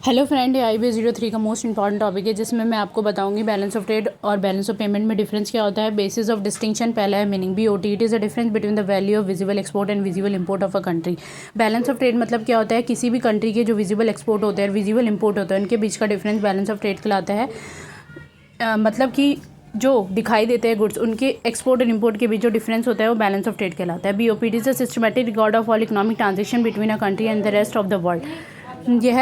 Hello friend, ये IB03 का most important topic है जिसमें मैं आपको बताऊंगी बैलेंस ऑफ ट्रेड और बैलेंस ऑफ पेमेंट में डिफरेंस क्या होता है। बेसिस ऑफ डिस्टिंक्शन पहला है meaning BOT, it is a difference between the value of visible export and visible import of a country. Balance of trade मतलब क्या होता है, किसी भी कंट्री के जो विजिबल एक्सपोर्ट होते हैं और विजिबल इंपोर्ट होते हैं उनके बीच का डिफरेंस बैलेंस ऑफ ट्रेड कहलाता है। मतलब कि जो दिखाई देते हैं गुड्स, उनके एक्सपोर्ट और इंपोर्ट के बीच जो डिफरेंस होता है वो बैलेंस ऑफ ट्रेड कहलाता है। BOP is a systematic record of all economic transaction between a country and the rest of the world. यह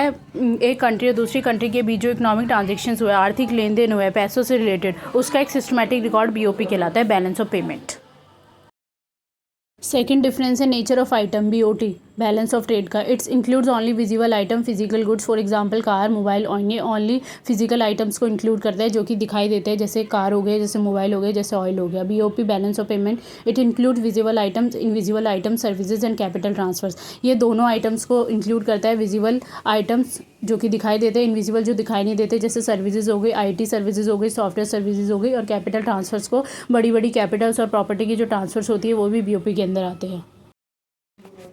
एक कंट्री और दूसरी कंट्री के बीच जो इकोनॉमिक ट्रांजेक्शन्स हुए, आर्थिक लेन देन हुए पैसों से रिलेटेड, उसका एक सिस्टमैटिक रिकॉर्ड BOP कहलाता है, balance of payment. Second difference है nature of item BOT balance of trade का। Its includes only visible item physical goods, for example car, mobile. Only physical items को इंक्लूड करता है जो कि दिखाई देते हैं, जैसे कार हो गए, जैसे मोबाइल हो गए, जैसे ऑयल हो गया। BOP balance of payment it include visible items, invisible items, services and capital transfers. ये दोनों आइटम्स को इंक्लूड करता है। विजिबल आइटम्स जो कि दिखाई देते हैं, इनविजिबल जो दिखाई नहीं देते, जैसे सर्विसेज हो गई, IT सर्विसेज हो गई, सॉफ्टवेयर सर्विसेज हो गई, और कैपिटल ट्रांसफर्स को बड़ी बड़ी कैपिटल्स और प्रॉपर्टी की जो ट्रांसफर्स होती है वो भी BOP के अंदर आते हैं।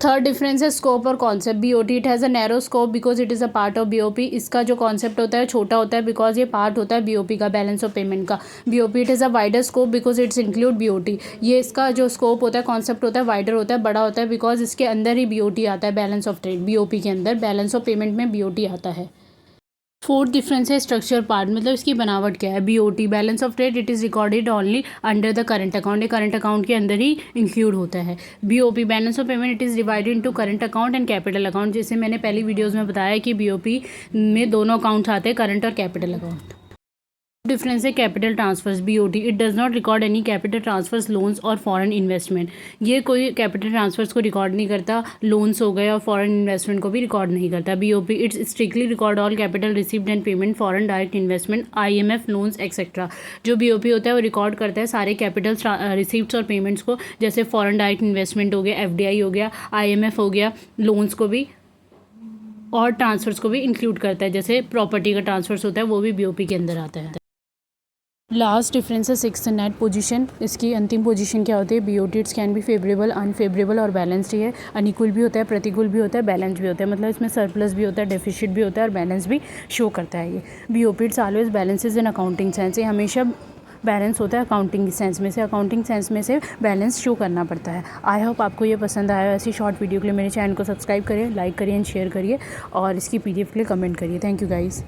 थर्ड डिफरेंस है स्कोप और concept BOT। It has a narrow scope because it is a part of BOP। इसका जो कॉन्सेप्ट होता है छोटा होता है बिकॉज ये पार्ट होता है BOP का, बैलेंस ऑफ पेमेंट का। BOP it is a wider scope because it's include BOT। ये इसका जो स्कोप होता है, कॉन्सेप्ट होता है, वाइडर होता है, बड़ा होता है, बिकॉज इसके अंदर ही BOT आता है, बैलेंस ऑफ ट्रेड। BOP के अंदर बैलेंस ऑफ पेमेंट में BOT आता है। फोर्थ डिफरेंस है स्ट्रक्चर पार्ट, मतलब इसकी बनावट क्या है। BOT balance of trade it is recorded only under the current account, ये करंट अकाउंट के अंदर ही इंक्लूड होता है। BOP balance of payment it is divided into current account and capital account. जैसे मैंने पहली वीडियोज़ में बताया कि BOP में दोनों अकाउंट्स आते हैं, करंट और कैपिटल अकाउंट। डिफरेंस है capital transfers BOT। It does not record any capital transfers, loans और फॉरेन इन्वेस्टमेंट। ये कोई कैपिटल ट्रांसफर्स को रिकॉर्ड नहीं करता, लोन्स हो गए और फॉरेन इन्वेस्टमेंट को भी रिकॉर्ड नहीं करता। BOP it's strictly record all capital received and payment, foreign direct investment, IMF loans etcetera. जो BOP होता है वो रिकॉर्ड करता है सारे कैपिटल रिसीव्ड्स और पेमेंट्स को, जैसे फॉरेन डायरेक्ट इन्वेस्टमेंट हो गया, FDI हो गया, IMF हो गया, लोन्स को भी और ट्रांसफर्स को भी इंक्लूड करता है, जैसे प्रॉपर्टी का ट्रांसफर्स होता है वो भी BOP के अंदर आता है। लास्ट डिफरेंस है सिक्स नेट पोजीशन। इसकी अंतिम पोजीशन क्या होती है। BOT it's can be favourable, unfavourable और बैलेंस्ड ही है। अनुकूल भी होता है, प्रतिकूल भी होता है, बैलेंस भी होता है, मतलब इसमें सरप्लस भी होता है, डेफिसिट भी होता है और बैलेंस भी शो करता है। ये BOP it's always balances in accounting sense. ये हमेशा बैलेंस होता है अकाउंटिंग सेंस में से, अकाउंटिंग सेंस में से बैलेंस शो करना पड़ता है। आई होप आपको ये पसंद आया। ऐसी शॉर्ट वीडियो के लिए मेरे चैनल को सब्सक्राइब करिए, लाइक करिए एंड शेयर करिए और इसकी PDF के लिए कमेंट करिए। Thank you guys.